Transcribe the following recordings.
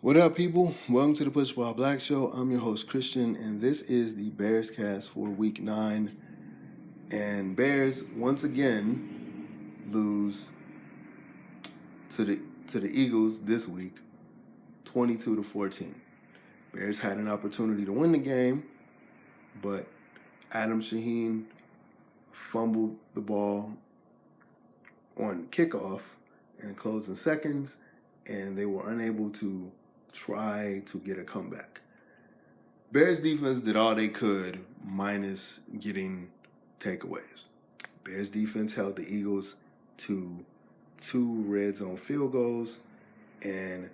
What up, people? Welcome to the Push Ball Black Show. I'm your host, Christian, and this is the Bearscast for Week 9. And Bears once again lose to the Eagles this week, 22-14. Bears had an opportunity to win the game, but Adam Shaheen fumbled the ball on kickoff in the closing seconds, and they were unable to try to get a comeback. Bears defense did all they could minus getting takeaways. Bears defense held the Eagles to 2 red zone field goals, and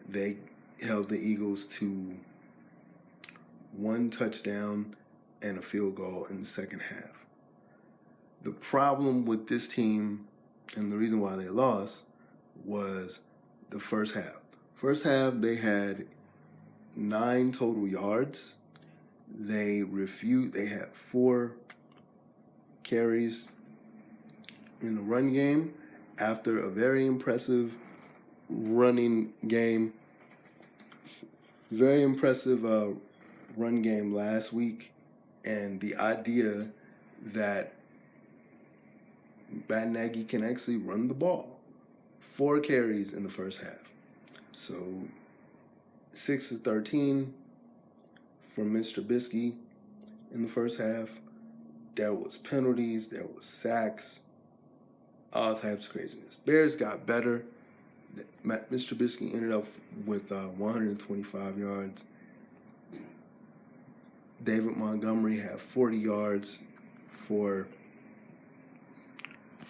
they held the Eagles to 1 touchdown and a field goal in the second half. The problem with this team, and the reason why they lost, was the first half. First half, they had 9 total yards. They had 4 carries in the run game after a very impressive running game. Very impressive run game last week. And the idea that Matt Nagy can actually run the ball. 4 carries in the first half. So 6 of 13 from Mr. Trubisky in the first half. There was penalties, there was sacks, all types of craziness. Bears got better. Mr. Trubisky ended up with 125 yards. David Montgomery had 40 yards for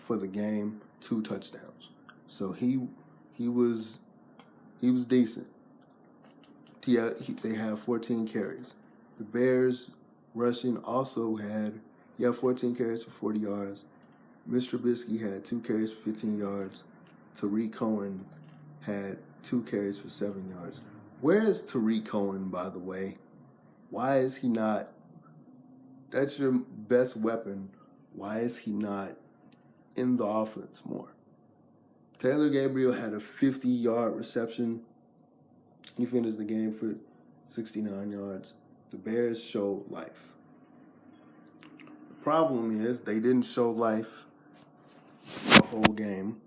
the game, 2 touchdowns. So he was decent. They had 14 carries. The Bears rushing also had 14 carries for 40 yards. Mr. Trubisky had 2 carries for 15 yards. Tariq Cohen had 2 carries for 7 yards. Where is Tariq Cohen, by the way? Why is he not? That's your best weapon. Why is he not in the offense more? Taylor Gabriel had a 50-yard reception. He finished the game for 69 yards. The Bears showed life. The problem is they didn't show life the whole game,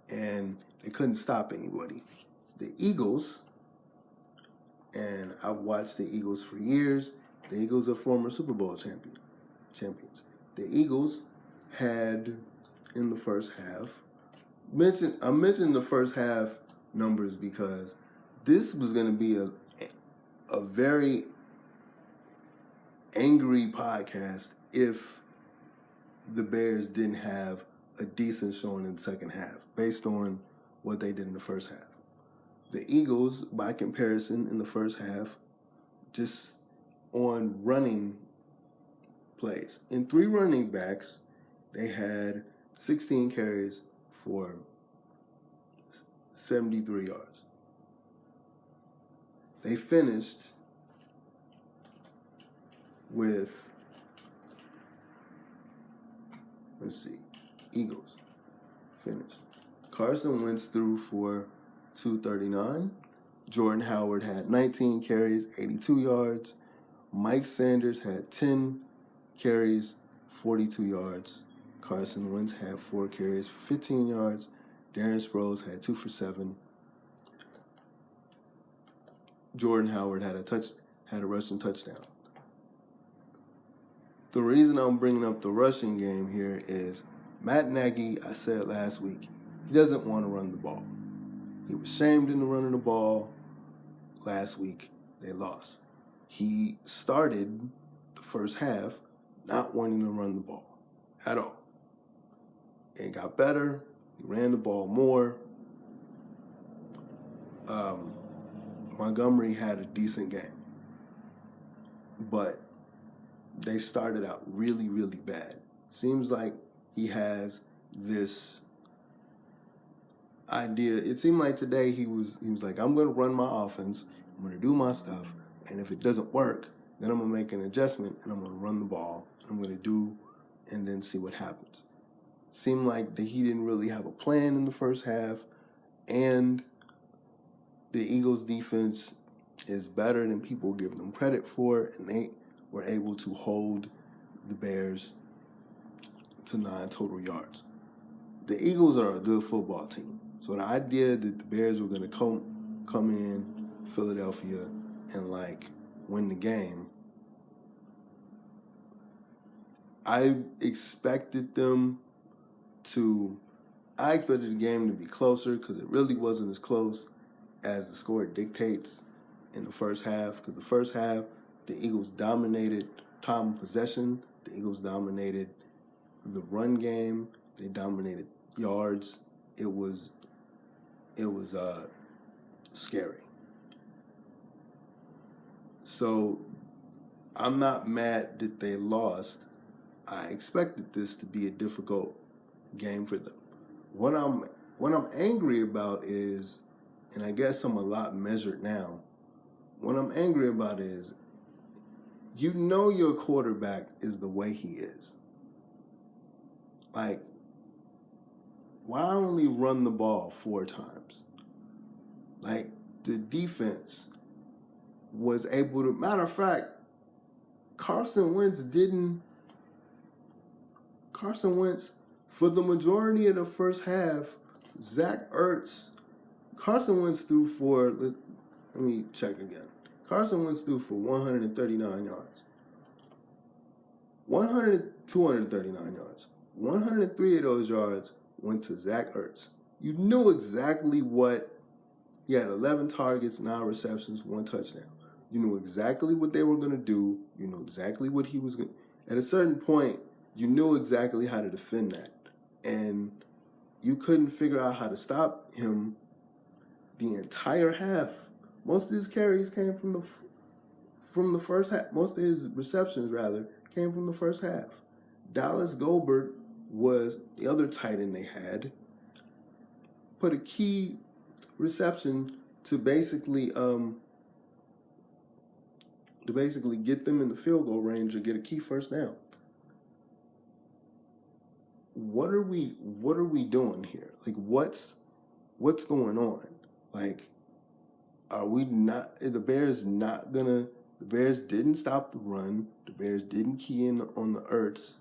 and they couldn't stop anybody. The Eagles, and I've watched the Eagles for years. The Eagles are former Super Bowl champions. The Eagles had, in the first half, I'm mentioning the first half numbers because this was going to be a very angry podcast if the Bears didn't have a decent showing in the second half based on what they did in the first half. The Eagles, by comparison, in the first half, just on running plays. In 3 running backs, they had 16 carries for 73 yards. They finished with, Eagles finished. Carson Wentz threw for 239. Jordan Howard had 19 carries, 82 yards. Mike Sanders had 10 carries, 42 yards. Carson Wentz had 4 carries for 15 yards. Darren Sproles had 2 for 7. Jordan Howard had a rushing touchdown. The reason I'm bringing up the rushing game here is Matt Nagy, I said last week, he doesn't want to run the ball. He was shamed into running the ball. Last week, they lost. He started the first half not wanting to run the ball at all. It got better. He ran the ball more. Montgomery had a decent game. But they started out really, really bad. Seems like he has this idea. It seemed like today he was like, I'm going to run my offense. I'm going to do my stuff. And if it doesn't work, then I'm going to make an adjustment and I'm going to run the ball. I'm going to do and then see what happens. Seemed like that he didn't really have a plan in the first half. And the Eagles' defense is better than people give them credit for, and they were able to hold the Bears to 9 total yards. The Eagles are a good football team, so the idea that the Bears were going to come in Philadelphia and win the game, I expected the game to be closer, because it really wasn't as close as the score dictates in the first half. Because the first half, the Eagles dominated time of possession. The Eagles dominated the run game. They dominated yards. It was scary. So I'm not mad that they lost. I expected this to be a difficult game for them. What I'm angry about is, and I guess I'm a lot measured now, what I'm angry about is, your quarterback is the way he is. Why only run the ball 4 times? The defense was able to, matter of fact, Carson Wentz, for the majority of the first half, Carson Wentz threw for, let me check again. Carson Wentz threw for 139 yards. 239 yards. 103 of those yards went to Zach Ertz. You knew exactly he had 11 targets, 9 receptions, 1 touchdown. You knew exactly what they were going to do. You knew exactly what he was going to. At a certain point, you knew exactly how to defend that. And you couldn't figure out how to stop him the entire half. Most of his carries came from the first half. Most of his receptions, rather, came from the first half. Dallas Goedert was the other tight end they had. Put a key reception to basically get them in the field goal range or get a key first down. What are we doing here? What's going on? Are we not? The Bears didn't stop the run. The Bears didn't key in on the Ertz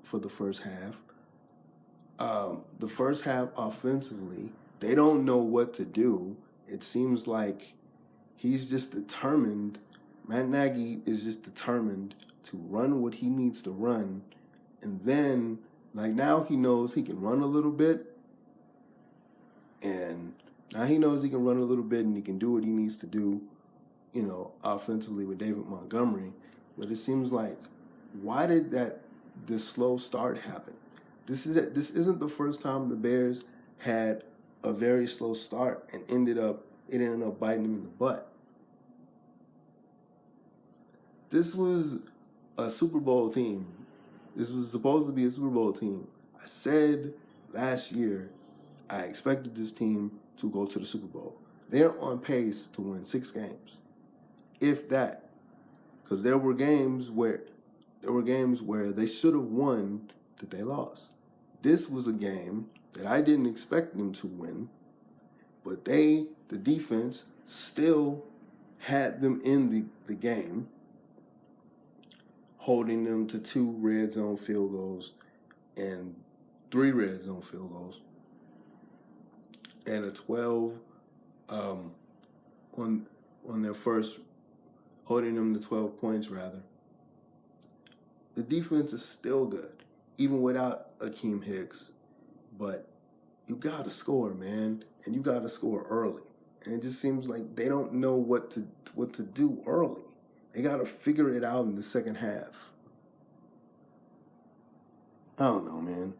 for the first half. The first half offensively, they don't know what to do. It seems like he's just determined. Matt Nagy is just determined to run what he needs to run. And then, now he knows he can run a little bit. And now he knows he can run a little bit and he can do what he needs to do, offensively with David Montgomery. But it seems like, why did this slow start happen? This isn't the first time the Bears had a very slow start and ended up biting them in the butt. This was a Super Bowl team. This was supposed to be a Super Bowl team. I said last year I expected this team to go to the Super Bowl. They're on pace to win 6 games, if that. Because there were games where they should have won that they lost. This was a game that I didn't expect them to win, but the defense, still had them in the game, holding them to 2 red zone field goals and 3 red zone field goals, and a 12 on their first, holding them to 12 points rather. The defense is still good, even without Akeem Hicks, but you gotta score, man, and you gotta score early. And it just seems like they don't know what to do early. They gotta figure it out in the second half. I don't know, man.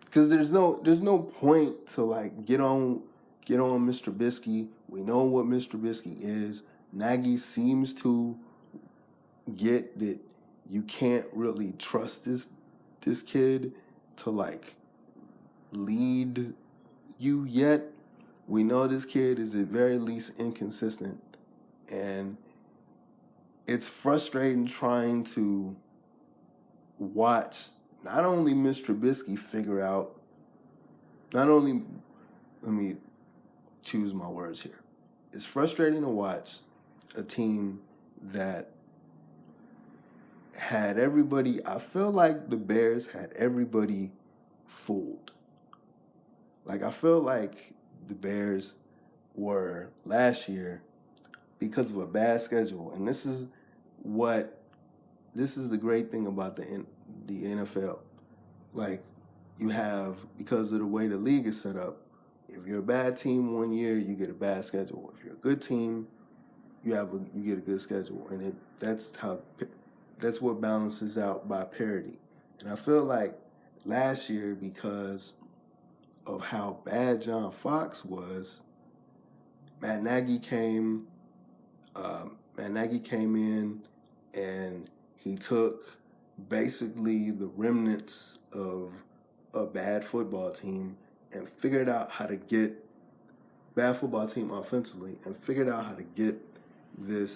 Because there's no point to get on Mr. Trubisky. We know what Mr. Trubisky is. Nagy seems to get that you can't really trust this kid to lead you yet. We know this kid is at very least inconsistent, and it's frustrating trying to watch not only Mr. Trubisky figure out, choose my words here. It's frustrating to watch a team that had everybody, I feel like the Bears had everybody fooled. Like, I feel like the Bears were last year, because of a bad schedule, and this is the great thing about the NFL. Like, you have, because of the way the league is set up, if you're a bad team one year, you get a bad schedule. If you're a good team, you get a good schedule, and that's what balances out by parity. And I feel like last year, because of how bad John Fox was, Matt Nagy came in and he took basically the remnants of a bad football team and figured out how to get bad football team offensively and figured out how to get the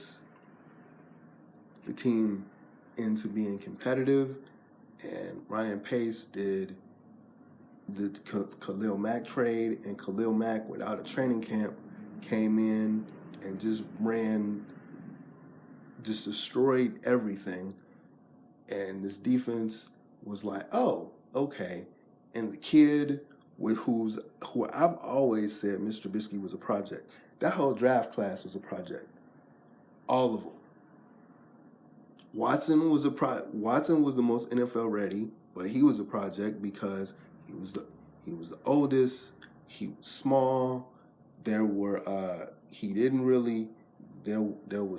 team into being competitive. And Ryan Pace did the Khalil Mack trade, and Khalil Mack, without a training camp, came in and just destroyed everything. And this defense was like, oh, okay. And the kid who I've always said Mr. Trubisky was a project. That whole draft class was a project. All of them. Watson was the most NFL ready, but he was a project because he was the oldest. He was small. There was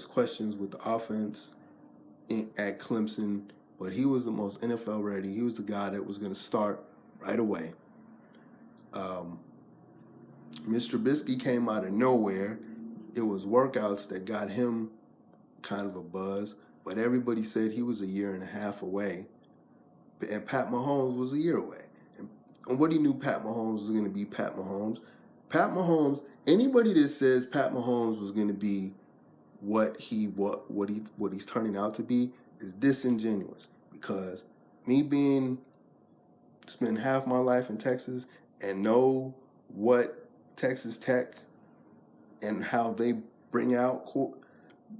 questions with the offense at Clemson, but he was the most NFL ready. He was the guy that was going to start right away. Mr. Trubisky came out of nowhere. It was workouts that got him kind of a buzz, but everybody said he was a year and a half away. And Pat Mahomes was a year away. And nobody knew Pat Mahomes was going to be Pat Mahomes. Anybody that says Pat Mahomes was going to be what he's turning out to be is disingenuous, because me spend half my life in Texas and know what Texas Tech and how they bring out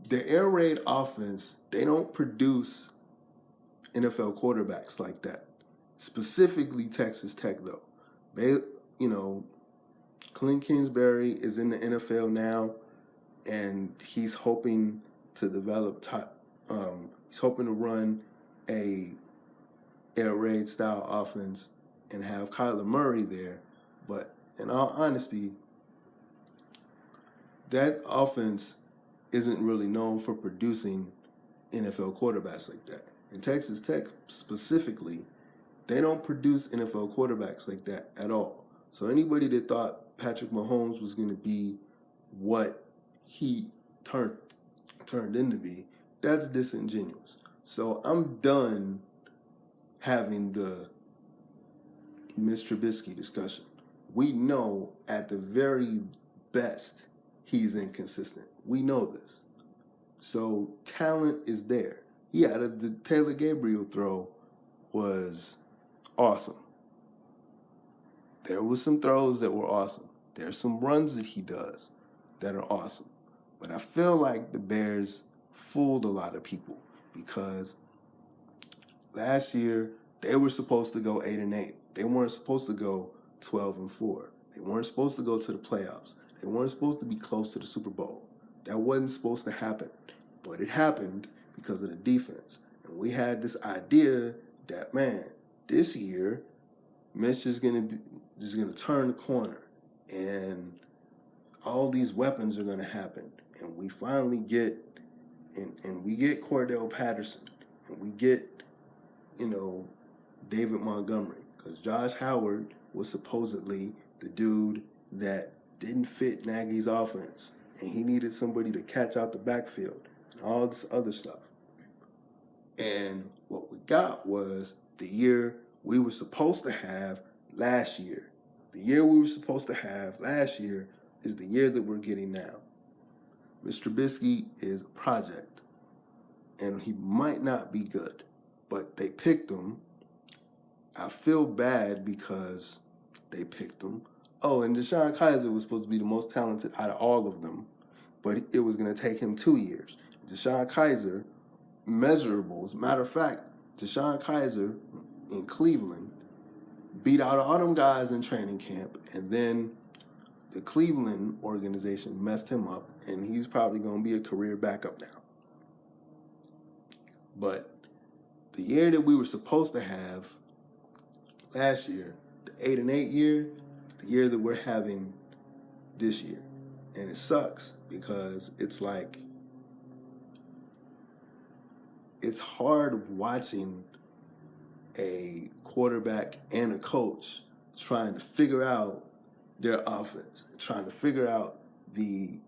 the air raid offense. They don't produce NFL quarterbacks like that. Specifically Texas Tech, though. Clint Kingsbury is in the NFL now, and he's hoping to develop he's hoping to run a air raid style offense and have Kyler Murray there. But in all honesty, that offense isn't really known for producing NFL quarterbacks like that. And Texas Tech specifically, they don't produce NFL quarterbacks like that at all. So anybody that thought Patrick Mahomes was going to be what he turned into be, that's disingenuous. So I'm done having the Mr. Trubisky discussion. We know at the very best he's inconsistent. We know this. So talent is there. Yeah, the Taylor Gabriel throw was awesome. There was some throws that were awesome. There's some runs that he does that are awesome. But I feel like the Bears fooled a lot of people, because last year they were supposed to go 8-8. They weren't supposed to go 12-4. They weren't supposed to go to the playoffs. They weren't supposed to be close to the Super Bowl. That wasn't supposed to happen. But it happened because of the defense. And we had this idea that, man, this year, Mitch is gonna turn the corner, and all these weapons are gonna happen. And we finally get Cordell Patterson, and we get, David Montgomery, because Josh Howard was supposedly the dude that didn't fit Nagy's offense, and he needed somebody to catch out the backfield and all this other stuff. And what we got was the year we were supposed to have last year. The year we were supposed to have last year is the year that we're getting now. Mr. Trubisky is a project, and he might not be good, but they picked him. I feel bad because they picked him, Oh, and Deshaun Kaiser was supposed to be the most talented out of all of them, but it was going to take him 2 years. Deshaun Kaiser, measurables. Matter of fact, Deshaun Kaiser in Cleveland beat out all them guys in training camp, and then the Cleveland organization messed him up, and he's probably going to be a career backup now. But the year that we were supposed to have last year, the 8-8 year, is the year that we're having this year. And it sucks because it's like, it's hard watching a quarterback and a coach trying to figure out their offense, trying to figure out the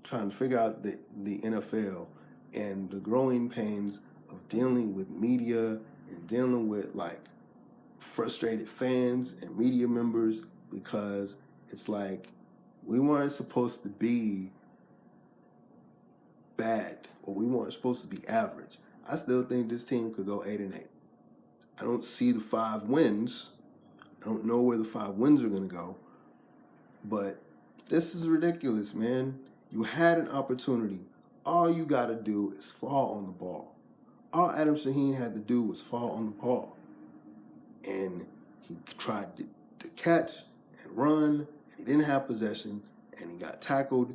NFL and the growing pains of dealing with media and dealing with like frustrated fans and media members, because it's like we weren't supposed to be bad, or we weren't supposed to be average. I still think this team could go 8-8. I don't see the 5 wins. I don't know where the 5 wins are going to go. But this is ridiculous, man. You had an opportunity. All you got to do is fall on the ball. All Adam Shaheen had to do was fall on the ball. And he tried to catch and run. And he didn't have possession. And he got tackled.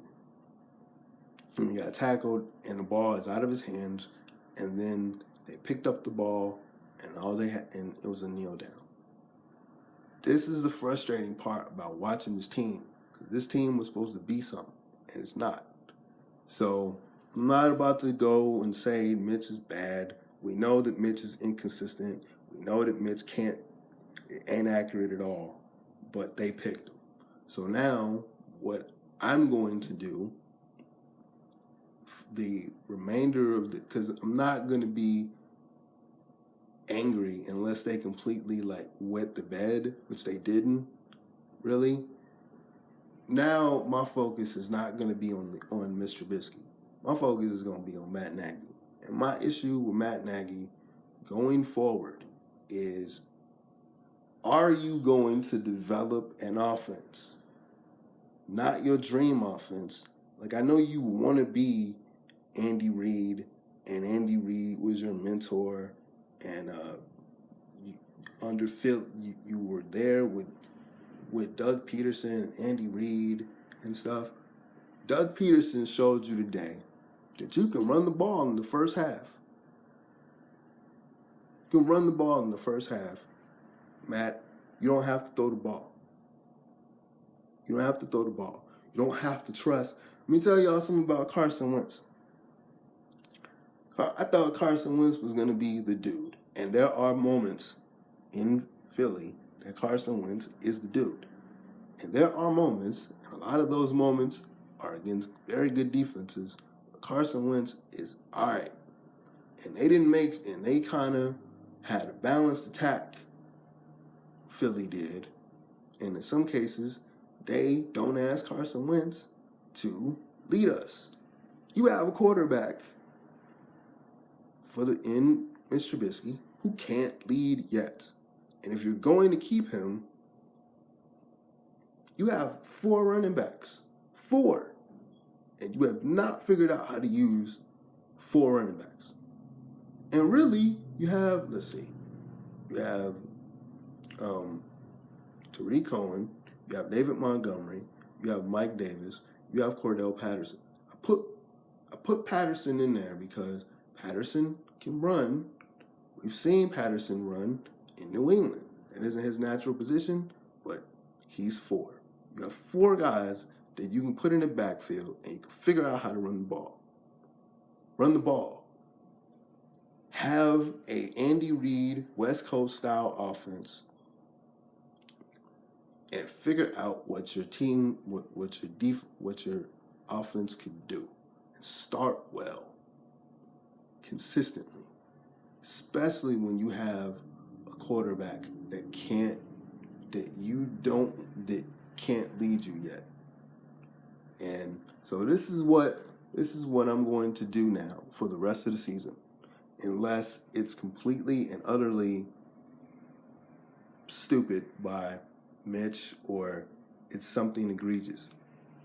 And the ball is out of his hands. And then they picked up the ball, and all they had, and it was a kneel down. This is the frustrating part about watching this team, because this team was supposed to be something, and it's not. So I'm not about to go and say Mitch is bad. We know that Mitch is inconsistent. We know that Mitch ain't accurate at all, but they picked him. So now what I'm going to do, the remainder of because I'm not going to be angry unless they completely like wet the bed, which they didn't really. Now my focus is not going to be on Mr. Trubisky. My focus is going to be on Matt Nagy. And my issue with Matt Nagy going forward is, are you going to develop an offense? Not your dream offense. Like, I know you want to be Andy Reid, and Andy Reid was your mentor, and under Phil, you were there with Doug Peterson and Andy Reid and stuff. Doug Peterson showed you today that you can run the ball in the first half. You can run the ball in the first half. Matt, you don't have to throw the ball. You don't have to throw the ball. You don't have to trust. Let me tell y'all something about Carson Wentz. I thought Carson Wentz was going to be the dude. And there are moments in Philly that Carson Wentz is the dude. And there are moments, and a lot of those moments are against very good defenses, where Carson Wentz is all right. And they kind of had a balanced attack, Philly did. And in some cases, they don't ask Carson Wentz to lead us. You have a quarterback in Mr. Trubisky who can't lead yet. And if you're going to keep him, you have 4 running backs. 4. And you have not figured out how to use 4 running backs. And really, you have, you have Tariq Cohen, you have David Montgomery, you have Mike Davis, you have Cordell Patterson. I put Patterson in there because Patterson can run. We've seen Patterson run in New England. That isn't his natural position, but he's 4. You have 4 guys that you can put in the backfield, and you can figure out how to run the ball. Run the ball. Have a Andy Reid West Coast style offense, and figure out what your team, what your offense can do, and start well, consistently. Especially when you have a quarterback that can't lead you yet. And so this is what I'm going to do now for the rest of the season, unless it's completely and utterly stupid by Mitch or it's something egregious.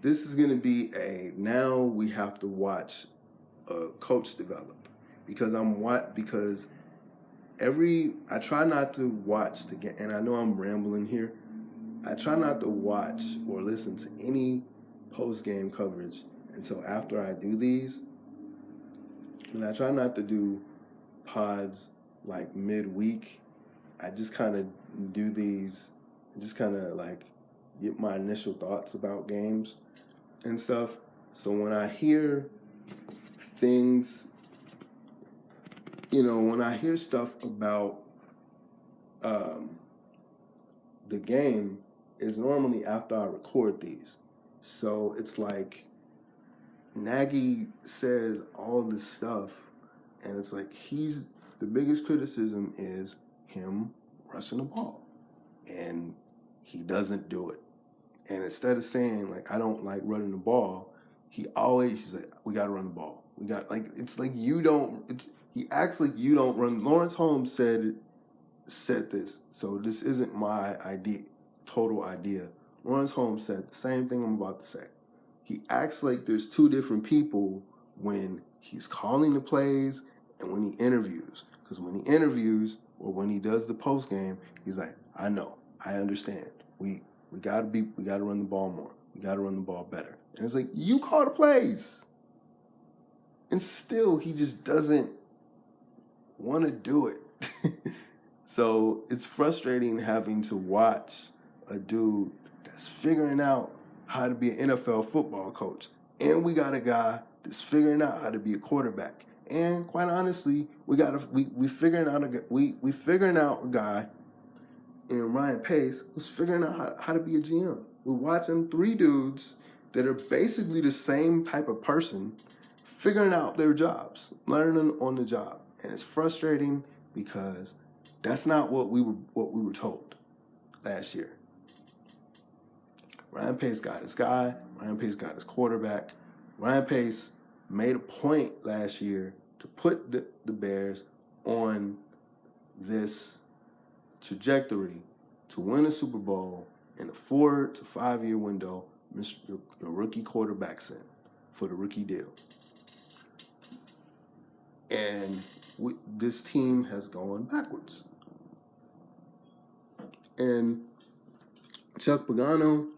This is going to be now we have to watch a coach develop because I try not to watch the game, and I know I'm rambling here. I try not to watch or listen to any post-game coverage until after I do these. And I try not to do pods like midweek. I just kind of do these, just kind of like get my initial thoughts about games and stuff. So when I hear things, when I hear stuff about the game, is normally after I record these. So it's like Nagy says all this stuff, and it's like the biggest criticism is him rushing the ball, and he doesn't do it. And instead of saying like I don't like running the ball, he's like we got to run the ball. He acts like you don't run. Lawrence Holmes said this, so this isn't my total idea. Lawrence Holmes said the same thing I'm about to say. He acts like there's two different people when he's calling the plays and when he interviews. Because when he interviews or when he does the post game, he's like, I know, I understand. We gotta run the ball more. We gotta run the ball better. And it's like, you call the plays. And still he just doesn't want to do it. So it's frustrating having to watch a dude that's figuring out how to be an NFL football coach. And we got a guy that's figuring out how to be a quarterback. And quite honestly, we figuring out a guy in Ryan Pace who's figuring out how to be a GM. We're watching three dudes that are basically the same type of person figuring out their jobs, learning on the job. And it's frustrating because that's not what we were told last year. Ryan Pace got his guy. Ryan Pace got his quarterback. Ryan Pace made a point last year to put the Bears on this trajectory to win a Super Bowl in a 4 to 5 year window. The rookie quarterback's in for the rookie deal. And this team has gone backwards. And Chuck Pagano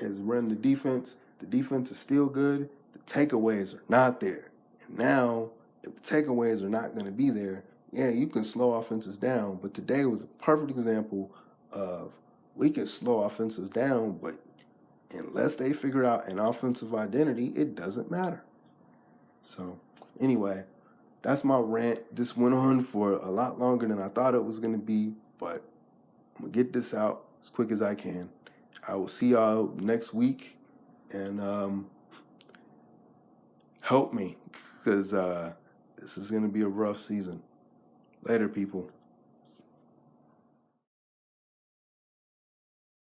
has run the defense. The defense is still good. The takeaways are not there. And now, if the takeaways are not going to be there, yeah, you can slow offenses down. But today was a perfect example of we can slow offenses down, but unless they figure out an offensive identity, it doesn't matter. So, anyway, that's my rant. This went on for a lot longer than I thought it was going to be, but I'm going to get this out as quick as I can. I will see y'all next week, and help me, because this is going to be a rough season. Later, people.